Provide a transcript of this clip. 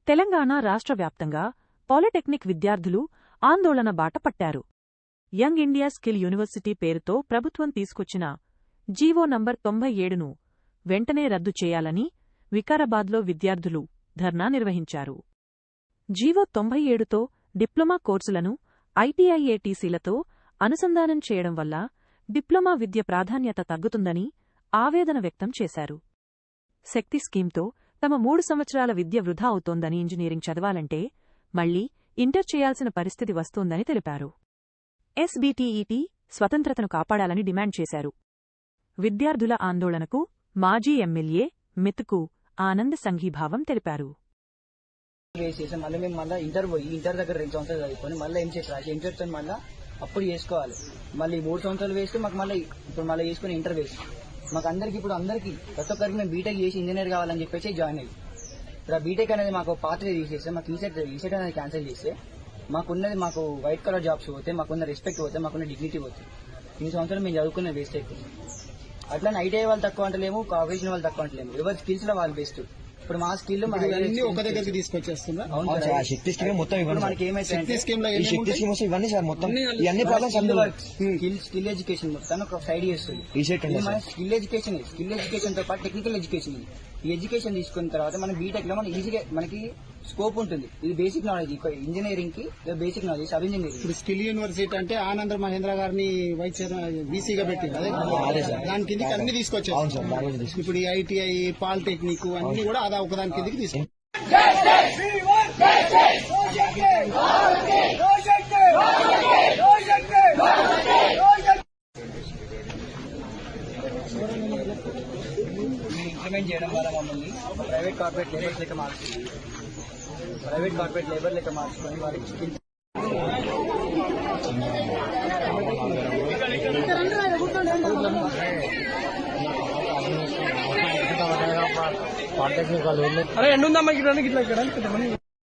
తెలంగాణ రాష్ట్ర వ్యాప్తంగా పాలిటెక్నిక్ విద్యార్థులు ఆందోళన బాట పట్టారు. యంగ్ ఇండియా స్కిల్ యూనివర్సిటీ పేరుతో ప్రభుత్వం తీసుకొచ్చిన జీవో నంబర్ 97ను వెంటనే రద్దు చేయాలని వికారాబాద్లో విద్యార్థులు ధర్నా నిర్వహించారు. జీవో 97తో డిప్లొమా కోర్సులను ఐటీఐఏటీసీలతో అనుసంధానం చేయడం వల్ల డిప్లొమా విద్య ప్రాధాన్యత తగ్గుతుందని ఆవేదన వ్యక్తం చేశారు. శక్తి స్కీమ్తో తమ 3 సంవత్సరాల విద్య వృధా అవుతోందని, ఇంజనీరింగ్ చదవాలంటే మళ్లీ ఇంటర్ చేయాల్సిన పరిస్థితి వస్తోందని తెలిపారు. ఎస్బీటీఈటీ స్వతంత్రతను కాపాడాలని డిమాండ్ చేశారు. విద్యార్థుల ఆందోళనకు మాజీ ఎమ్మెల్యే మెతుకు ఆనంద్ సంఘీభావం తెలిపారు. మళ్ళీ మేము మళ్ళీ ఇంటర్ దగ్గర 2 సంవత్సరాలు చదువుకొని మళ్ళీ ఎంసెట్ రాసి ఎంసెట్ మళ్ళీ అప్పుడు చేసుకోవాలి. మళ్ళీ 3 సంవత్సరాలు వేస్తే మాకు మళ్ళీ ఇప్పుడు మళ్ళీ చేసుకుని ఇంటర్ వేసి మాకు అందరికి ఇప్పుడు ప్రతి ఒక్కరికి మేము బీటెక్ చేసి ఇంజనీర్ కావాలని చెప్పేసి జాయిన్ అయ్యి ఇప్పుడు ఆ బీటెక్ అనేది మాకు పాత్ర తీసేస్తే మాకు ఈసెట్ అనేది క్యాన్సిల్ చేస్తే మాకు వైట్ కలర్ జాబ్స్ పోతే, మాకున్న రెస్పెక్ట్ పోతే, మాకున్న డిగ్నిటీ పోతే. 3 సంవత్సరాలు మేము చదువుకున్న వేస్ట్ అయిపోయింది. అట్లానే ఐటీఐ వాళ్ళు తక్కువ అంటలేము, కాంపిటీషన్ వాళ్ళు తక్కువ అంటలేము. ఎవరి స్కిల్స్ లో వాళ్ళు బెస్ట్. ఇప్పుడు మా స్కిల్ ఒక దగ్గరికి తీసుకొచ్చేస్తుందా? మనకి ఏమైతే స్కిల్ ఎడ్యుకేషన్ మొత్తం ఒక సైడ్ చేస్తుంది. స్కిల్ ఎడ్యుకేషన్ తో పాటు టెక్నికల్ ఎడ్యుకేషన్. ఈ ఎడ్యుకేషన్ తీసుకున్న తర్వాత మన బీటెక్ లో మనం ఈజీగా మనకి స్కోప్ ఉంటుంది. ఇది బేసిక్ నాలెడ్జ్. ఇంజనీరింగ్ కి బేసిక్ నాలెడ్జ్ సబ్ ఇంజనీరింగ్. ఇప్పుడు స్కిల్ యూనివర్సిటీ అంటే ఆనంద్ మహేంద్ర గారిని వైస్ బీసీగా పెట్టింది. దాని కిందకి అన్ని తీసుకొచ్చారు. ఇప్పుడు ఈ ఐటీఐ పాలిటెక్నిక్ అన్ని కూడా అదా ఒకదాని కిందకి తీసుకొచ్చారు. ఇంప్లిమెంట్ చేయడం వల్ల మమ్మల్ని ప్రైవేట్ కార్పొరేట్ లేబర్ లెక్క మార్చుకొని వారికి స్కిల్ అరే ఎండుందమ్మా ఇక్కడ